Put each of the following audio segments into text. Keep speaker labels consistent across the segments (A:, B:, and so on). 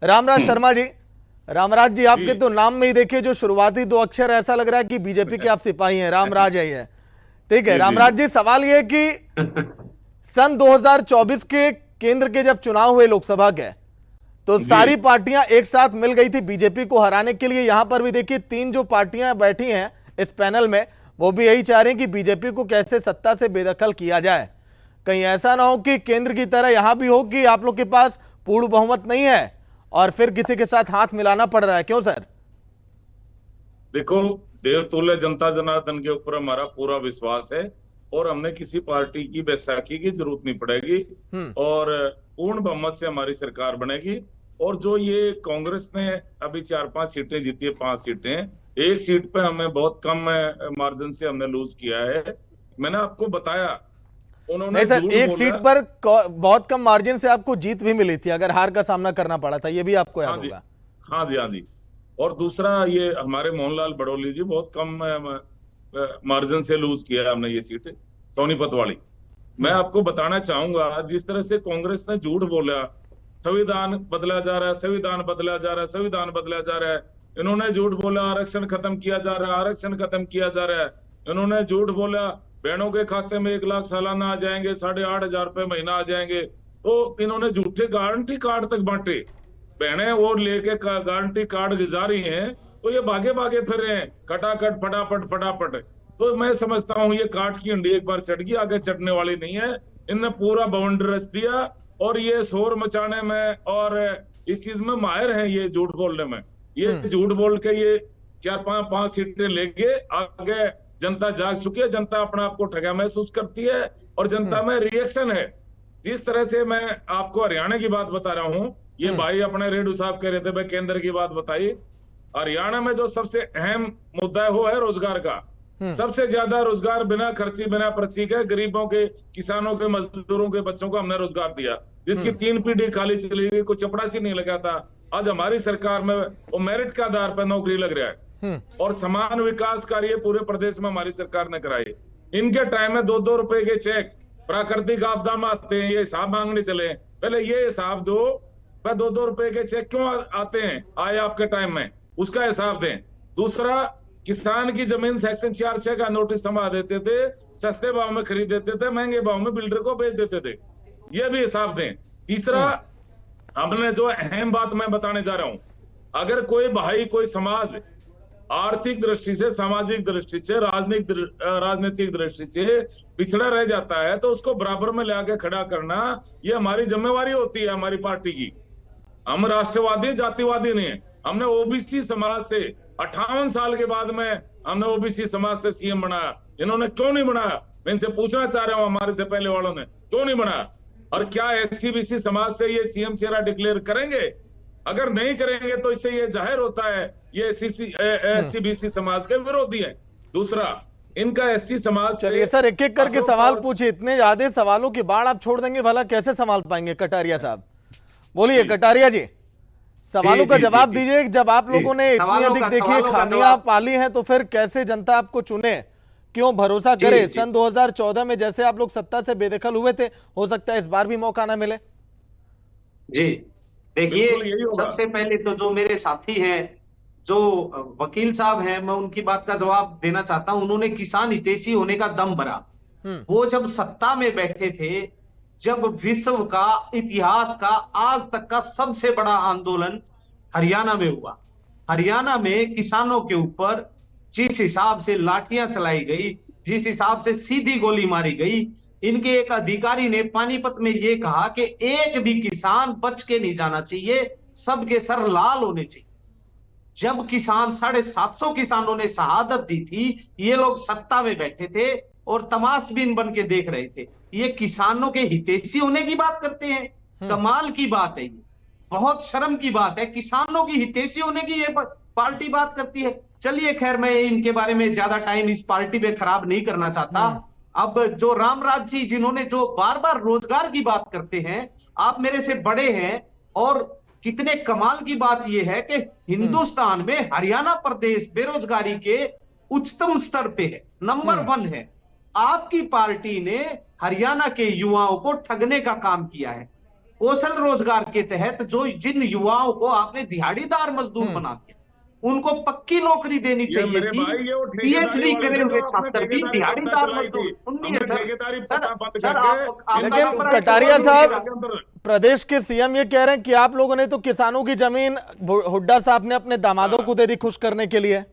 A: रामराज शर्मा जी, रामराज जी, आपके तो नाम में ही देखिए जो शुरुआती दो अक्षर, ऐसा लग रहा है कि बीजेपी के आप सिपाही हैं, रामराज है ये। ठीक है रामराज जी, सवाल ये है कि सन 2024 के केंद्र के जब चुनाव हुए लोकसभा के, तो सारी पार्टियां एक साथ मिल गई थी बीजेपी को हराने के लिए। यहां पर भी देखिए 3 जो पार्टियां बैठी हैं इस पैनल में, वो भी यही चाह रही हैं कि बीजेपी को कैसे सत्ता से बेदखल किया जाए। कहीं ऐसा ना हो कि केंद्र की तरह यहां भी हो कि आप लोग के पास पूर्ण बहुमत नहीं है और फिर किसी के साथ हाथ मिलाना पड़ रहा है। क्यों सर?
B: देखो, देवतुल्य जनता जनार्दन के ऊपर हमारा पूरा विश्वास है और हमने किसी पार्टी की बैसाखी की जरूरत नहीं पड़ेगी और पूर्ण बहुमत से हमारी सरकार बनेगी। और जो ये कांग्रेस ने अभी 4-5 सीटें जीती है, 5 सीटें, एक सीट पे हमें बहुत कम मार्जिन से हमने लूज किया है। मैंने आपको बताया, उन्होंने
A: नहीं सर, एक सीट पर बहुत कम मार्जिन से आपको जीत भी मिली थी, अगर हार का सामना करना पड़ा था, ये भी आपको याद होगा।
B: हाँ जी, हाँ जी। और दूसरा, ये हमारे मोहनलाल बड़ौली जी बहुत कम मार्जिन से लूज किया है हमने ये सीट, सोनीपत वाली। मैं आपको बताना चाहूंगा, जिस तरह से कांग्रेस ने झूठ बोला, संविधान बदला जा रहा है, संविधान बदला जा रहा है, संविधान बदला जा रहा है। इन्होंने झूठ बोला आरक्षण खत्म किया जा रहा है, आरक्षण खत्म किया जा रहा है। इन्होंने झूठ बोला बहनों के खाते में 1 लाख सालाना आ जाएंगे, 8,500 रुपए महीना आ जाएंगे। तो इन्होंने झूठे गारंटी कार्ड तक बांटे, बहनें वो लेके गारंटी कार्ड गिजा रही हैं, तो ये भागे भागे फिर रहे हैं, कटाकट फटाफट फटाफट। तो मैं समझता हूँ ये काट की हंडी एक बार चढ़ गई, आगे चढ़ने वाली नहीं है। इनने पूरा बाउंड्री रच दिया और ये शोर मचाने में और इस चीज में माहिर हैं, ये झूठ बोलने में। ये झूठ बोल के ये 4-5 सीटें लेंगे, आगे जनता जाग चुकी है, जनता अपने आप को ठगा महसूस करती है और जनता में रिएक्शन है। जिस तरह से मैं आपको हरियाणा की बात बता रहा हूँ, ये भाई अपने रेडू साहब कह रहे थे, भाई केंद्र की बात बताई। हरियाणा में जो सबसे अहम मुद्दा है वो है रोजगार का। सबसे ज्यादा रोजगार बिना खर्ची बिना पर्ची के गरीबों के, किसानों के, मजदूरों के बच्चों को हमने रोजगार दिया, जिसकी 3 पीढ़ी खाली चली गई, कोई चपड़ासी नहीं लगा था। आज हमारी सरकार में वो मेरिट के आधार पर नौकरी लग रहा है और समान विकास कार्य पूरे प्रदेश में हमारी सरकार ने कराए। इनके टाइम में 2-2 रुपए के चेक प्राकृतिक आपदा में आते हैं, ये हिसाब मांगने चले। पहले ये हिसाब दो, 2-2 रुपए के चेक क्यों आते हैं, आए आपके टाइम में, उसका हिसाब दें। दूसरा, किसान की जमीन सेक्शन 4-6 का नोटिस थमा देते थे, सस्ते भाव में खरीद देते थे, महंगे भाव में बिल्डर को बेच देते थे, ये भी हिसाब दें। तीसरा, हमने जो अहम बात मैं बताने जा रहा हूं, अगर कोई भाई, कोई समाज आर्थिक दृष्टि से, सामाजिक दृष्टि से, राजनीतिक दृष्टि से पिछड़ा रह जाता है, तो उसको बराबर में लाके खड़ा करना ये हमारी जिम्मेवारी होती है, हमारी पार्टी की। हम राष्ट्रवादी जातिवादी नहीं है। हमने ओबीसी समाज से 58 साल के बाद में हमने ओबीसी समाज से सीएम बनाया। इन्होंने क्यों नहीं बनाया? मैं इनसे पूछना चाह रहा हूं, हमारे से पहले वालों ने क्यों नहीं बनाया? और क्या एससी बीसी समाज से ये सीएम चेहरा डिक्लेयर करेंगे? अगर नहीं करेंगे तो इससे ये जाहिर होता है ये एससी बीसी समाज के विरोधी है। दूसरा, इनका एससी समाज,
A: चलिए सर एक एक करके सवाल पूछिए, इतने ज्यादा सवालों की बाढ़ आप छोड़ देंगे, भला कैसे संभाल पाएंगे? कटारिया साहब बोलिए। कटारिया जी, सवालों का जवाब दीजिए। जब आप लोगों ने इतनी अधिक देखिए खामियां पाली हैं, तो फिर कैसे जनता आपको चुने, क्यों भरोसा करे? सन 2014 में जैसे आप लोग सत्ता से बेदखल हुए थे, हो सकता है इस बार भी मौका ना मिले।
C: जी देखिए, सबसे पहले तो जो मेरे साथी हैं, जो वकील साहब हैं, मैं उनकी बात का जवाब देना चाहता हूं। उन्होंने किसान हितैषी होने का दम भरा। वो जब सत्ता में बैठे थे, जब विश्व का, इतिहास का, आज तक का सबसे बड़ा आंदोलन हरियाणा में हुआ। हरियाणा में किसानों के ऊपर जिस हिसाब से लाठियां चलाई गई, जिस हिसाब से सीधी गोली मारी गई, इनके एक अधिकारी ने पानीपत में यह कहा कि एक भी किसान बच के नहीं जाना चाहिए, सबके सर लाल होने चाहिए। जब किसान 750 किसानों ने शहादत दी थी, ये लोग सत्ता में बैठे थे और तमाशबीन बन के देख रहे थे। ये किसानों के हितैषी होने की बात करते हैं, कमाल की बात है, ये बहुत शर्म की बात है। किसानों की हितैषी होने की ये पार्टी बात करती है। चलिए खैर, मैं इनके बारे में ज्यादा टाइम इस पार्टी पे खराब नहीं करना चाहता। अब जो रामराज जी, जिन्होंने जो बार बार रोजगार की बात करते हैं, आप मेरे से बड़े हैं, और कितने कमाल की बात यह है कि हिंदुस्तान में हरियाणा प्रदेश बेरोजगारी के उच्चतम स्तर पे है, नंबर 1 है। आपकी पार्टी ने हरियाणा के युवाओं को ठगने का काम किया है। कौशल रोजगार के तहत जो जिन युवाओं को आपने दिहाड़ीदार मजदूर बना दिया, उनको पक्की नौकरी देनी चाहिए थी। पीएचडी करे हुए छात्र भी दिहाड़ीदार मजदूर। सुनिए सर,
A: लेकिन कटारिया साहब, प्रदेश के सीएम ये कह रहे हैं कि आप लोगों ने तो किसानों की जमीन हुड्डा साहब ने अपने दामादों को दे दी खुश करने के लिए।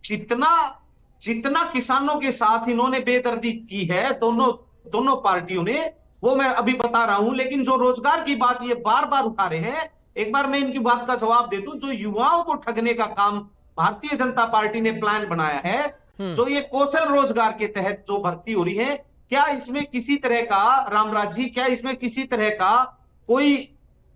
C: जितना किसानों के साथ इन्होंने बेदर्दी की है दोनों पार्टियों ने, वो मैं अभी बता रहा हूं। लेकिन जो रोजगार की बात ये बार बार उठा रहे हैं, एक बार मैं इनकी बात का जवाब दे दूं। जो युवाओं को ठगने का काम भारतीय जनता पार्टी ने प्लान बनाया है, जो ये कौशल रोजगार के तहत जो भर्ती हो रही है, क्या इसमें किसी तरह का, रामराज जी, क्या इसमें किसी तरह का कोई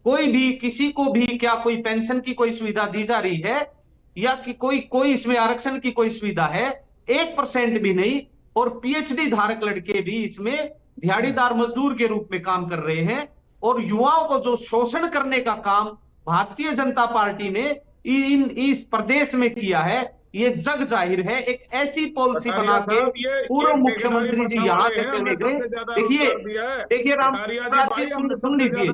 C: भी किसी को भी क्या कोई पेंशन की कोई सुविधा दी जा रही है, या कि कोई इसमें आरक्षण की कोई सुविधा है? 1% भी नहीं। और पीएचडी धारक लड़के भी इसमें दिहाड़ीदार मजदूर के रूप में काम कर रहे हैं। और युवाओं को जो शोषण करने का काम भारतीय जनता पार्टी ने इस प्रदेश में किया है, ये जग जाहिर है। एक ऐसी पॉलिसी बना के पूर्व मुख्यमंत्री जी यहां से चले गए। देखिए रामराज जी, सुन लीजिए,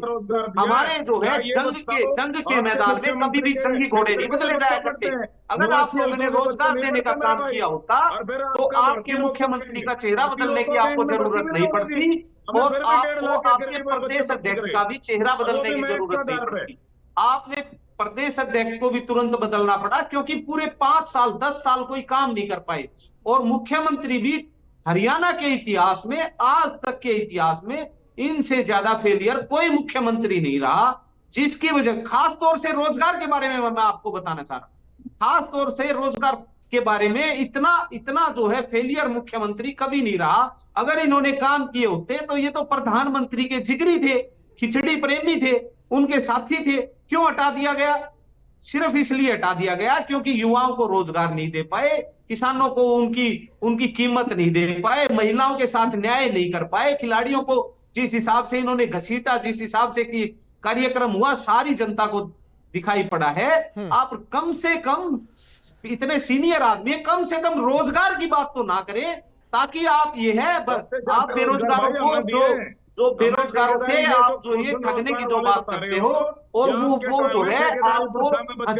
C: हमारे जो है जंग के मैदान में कभी भी जंगी घोड़े नहीं बदले जाया करते। अगर आप लोगों ने रोजगार देने का काम किया होता तो आपके मुख्यमंत्री का चेहरा बदलने की आपको जरूरत नहीं पड़ती, और आपको आपके प्रदेश अध्यक्ष का भी चेहरा बदलने की जरूरत नहीं पड़ती। आपने प्रदेश अध्यक्ष को भी तुरंत बदलना पड़ा, क्योंकि पूरे 5 साल 10 साल कोई काम नहीं कर पाए। और मुख्यमंत्री भी हरियाणा के इतिहास में, आज तक के इतिहास में इनसे ज्यादा फेलियर कोई मुख्यमंत्री नहीं रहा। जिसकी वजह, खास तौर से रोजगार के बारे में मैं आपको बताना चाह रहा हूं, खास तौर से रोजगार के बारे में इतना जो है फेलियर मुख्यमंत्री कभी नहीं रहा। अगर इन्होंने काम किए होते तो ये तो प्रधानमंत्री के जिगरी थे, खिचड़ी प्रेमी थे, उनके साथी थे। क्यों हटा दिया गया? सिर्फ इसलिए हटा दिया गया क्योंकि युवाओं को रोजगार नहीं दे पाए, किसानों को उनकी कीमत नहीं दे पाए, महिलाओं के साथ न्याय नहीं कर पाए, खिलाड़ियों को जिस हिसाब से इन्होंने घसीटा, जिस हिसाब से कि कार्यक्रम हुआ, सारी जनता को दिखाई पड़ा है। आप कम से कम, इतने सीनियर आदमी, कम से कम रोजगार की बात तो ना करें, ताकि आप ये है आप बेरोजगारों को, जो बेरोजगारों से आप जो ये ठगने की जो बात करते हो, और वो जो है आपको।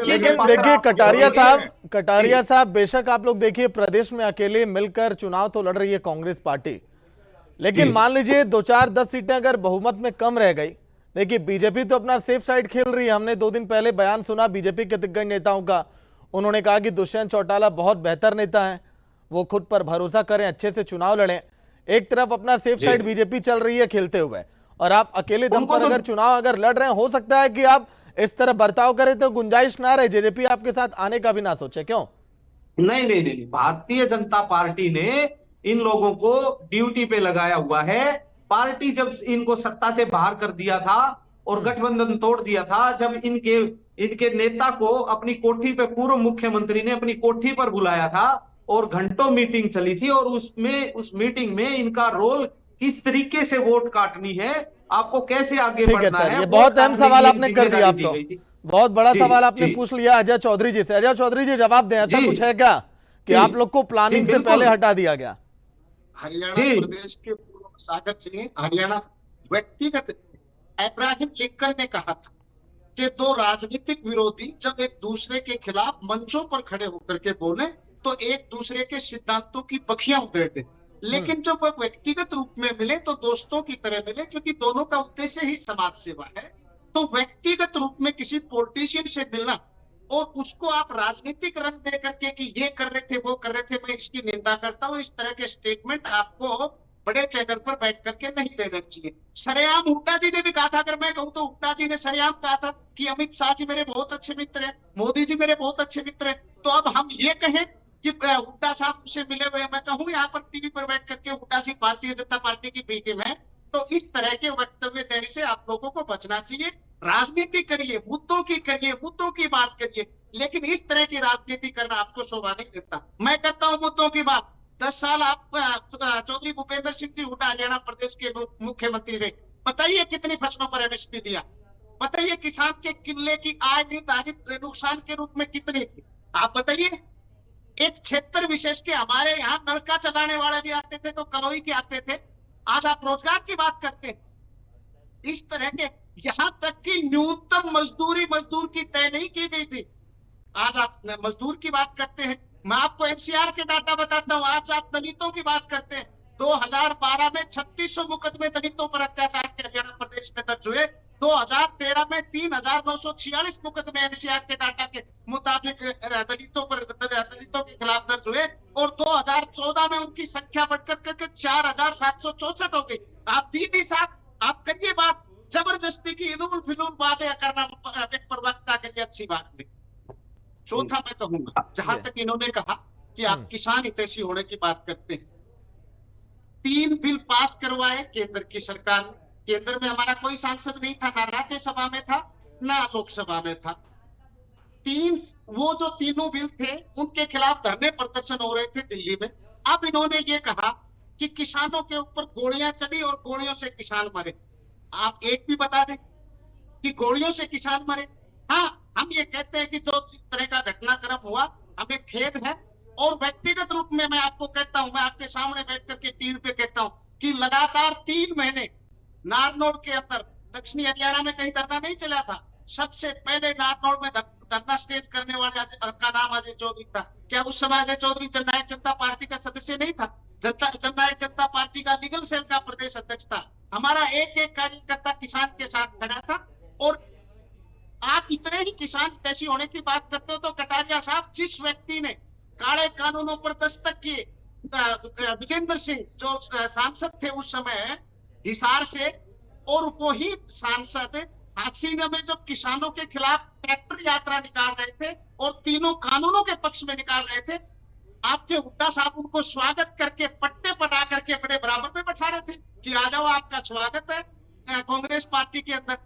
A: लेकिन देखिए कटारिया साहब, बेशक आप लोग देखिए प्रदेश में अकेले मिलकर चुनाव तो लड़ रही है कांग्रेस पार्टी, लेकिन मान लीजिए 2-4-10 सीटें अगर बहुमत में कम रह गई, देखिए बीजेपी तो अपना सेफ साइड खेल रही है। हमने 2 दिन पहले बयान सुना बीजेपी के दिग्गज नेताओं का, उन्होंने कहा कि दुष्यंत चौटाला बहुत बेहतर नेता हैं, वो खुद पर भरोसा करें, अच्छे से चुनाव लड़ें। एक तरफ अपना सेफ साइड बीजेपी चल रही है खेलते हुए, और आप अकेले दम पर अगर चुनाव अगर लड़ रहे हैं, हो सकता है कि आप इस तरह बर्ताव करें तो गुंजाइश ना रहे, जेजेपी आपके साथ आने का भी ना सोचे। क्यों?
C: नहीं, भारतीय जनता पार्टी ने इन लोगों को ड्यूटी पे लगाया हुआ है। पार्टी जब इनको सत्ता से बाहर कर दिया था और गठबंधन तोड़ दिया था, जब इनके नेता को अपनी कोठी पे, पूर्व मुख्यमंत्री ने अपनी कोठी पर बुलाया था और घंटों मीटिंग चली थी, और उस मीटिंग में इनका रोल किस तरीके से वोट काटनी है, आपको कैसे आगे बढ़ना है,
A: ये बहुत अहम सवाल आपने कर दिया। आप तो बहुत बड़ा सवाल आपने पूछ लिया अजय चौधरी जी से। अजय चौधरी जी, जवाब दें, ऐसा कुछ है क्या कि आप लोग को प्लानिंग से पहले हटा दिया गया?
D: हरियाणा प्रदेश के पूर्व सागर जी, हरियाणा व्यक्तिगत अब्राहम लिंकन ने कहा था कि 2 राजनीतिक विरोधी जब एक दूसरे के खिलाफ मंचों पर खड़े होकर के बोले तो एक दूसरे के सिद्धांतों की बखियां उधेड़ दे, लेकिन जब वह व्यक्तिगत रूप में मिले तो दोस्तों की तरह मिले, क्योंकि दोनों का उद्देश्य ही समाज सेवा है। तो व्यक्तिगत रूप में किसी पॉलिटिशियन से मिलना और उसको आप राजनीतिक रंग दे करके कि ये कर रहे थे, वो कर रहे थे, मैं इसकी निंदा करता हूँ, इस तरह के स्टेटमेंट आपको बड़े चैनल पर बैठ करके नहीं देना चाहिए। सरेआम हुड्डा जी ने भी कहा था, अगर मैं कहूँ तो हुड्डा जी ने सरेआम कहा था कि अमित शाह जी मेरे बहुत अच्छे मित्र हैं, मोदी जी मेरे बहुत अच्छे मित्र हैं। तो अब हम ये कहें कि हुड्डा साहब मुझसे मिले हुए, मैं कहूँ यहाँ पर टीवी पर बैठ करके हुड्डा सिंह भारतीय जनता पार्टी की बीटीएम है, तो इस तरह के वक्तव्य देने से आप लोगों को बचना चाहिए। राजनीति करिए, मुद्दों की बात करिए, लेकिन इस तरह की राजनीति करना आपको शोभा नहीं देता। मैं करता हूँ मुद्दों की बात। 10 साल आप चौधरी भूपेंद्र सिंह जी हुड्डा हरियाणा प्रदेश के मुख्यमंत्री रहे, बताइए कितनी फसलों पर एमएसपी दिया, बताइए किसान के किले की आय निर्धारित नुकसान के रूप में कितनी थी, आप बताइए। एक क्षेत्र विशेष के हमारे यहाँ नलका चलाने वाले भी आते थे तो कलोई के आते थे। आज आप रोजगार की बात करते हैं, इस तरह के, यहाँ तक कि न्यूनतम मजदूरी मजदूर की तय नहीं की गई थी। आज आप मजदूर की बात करते हैं, मैं आपको एनसीआर के डाटा बताता हूं। आज आप दलितों की बात करते हैं, 2012 में 3600 मुकदमे दलितों पर अत्याचार के हरियाणा प्रदेश में दर्ज हुए। 2013 में 3946 मुकदमे एनसीआर के डाटा के मुताबिक दलितों के खिलाफ दर्ज हुए, और 2014 में उनकी संख्या बढ़कर करके 4764 हो गई। आप दीदी साहब, आप करिए बात, जबरदस्ती की इलूल फिलूल बातें करना एक प्रवक्ता के लिए अच्छी बात नहीं। चौथा मैं कहूंगा, जहां तक इन्होंने कहा कि आप किसान हितैषी होने की बात करते हैं, 3 बिल पास करवाए केंद्र की सरकार ने। केंद्र में हमारा कोई सांसद नहीं था, ना राज्यसभा में था ना लोकसभा में था। वो जो तीनों बिल थे उनके खिलाफ धरने प्रदर्शन हो रहे थे दिल्ली में। अब इन्होंने ये कहा कि किसानों के ऊपर गोलियां चली और गोलियों से किसान मरे। आप एक भी बता दें कि गोलियों से किसान मरे? हाँ, हम ये कहते हैं कि जो इस तरह का घटनाक्रम हुआ हमें खेद है, और व्यक्तिगत रूप में मैं आपको कहता हूं, मैं आपके सामने बैठ करके टीवी पे कहता हूं कि लगातार 3 महीने नारनौल के अंदर, दक्षिणी हरियाणा में कहीं धरना नहीं चला था। सबसे पहले नारनौल में धरना स्टेज करने वाले का नाम अजय चौधरी था। क्या उस समय अजय चौधरी जननायक जनता पार्टी का सदस्य नहीं था? जननायक जनता पार्टी का लीगल सेल का प्रदेश अध्यक्ष था। हमारा एक एक कार्यकर्ता किसान के साथ खड़ा था। और आप इतने ही किसान हितैषी होने की बात करते हो तो कटारिया साहब, जिस व्यक्ति ने काले कानूनों पर दस्तक किए, विजेंद्र सिंह जो सांसद थे उस समय हिसार से, और वो ही सांसद हसीना में जब किसानों के खिलाफ ट्रैक्टर यात्रा निकाल रहे थे और तीनों कानूनों के पक्ष में निकाल रहे थे, आपके हुड्डा साहब उनको स्वागत करके पट्टे पर आकर के बड़े बराबर में बैठा रहे थे कि आ जाओ, आपका स्वागत है कांग्रेस पार्टी के अंदर।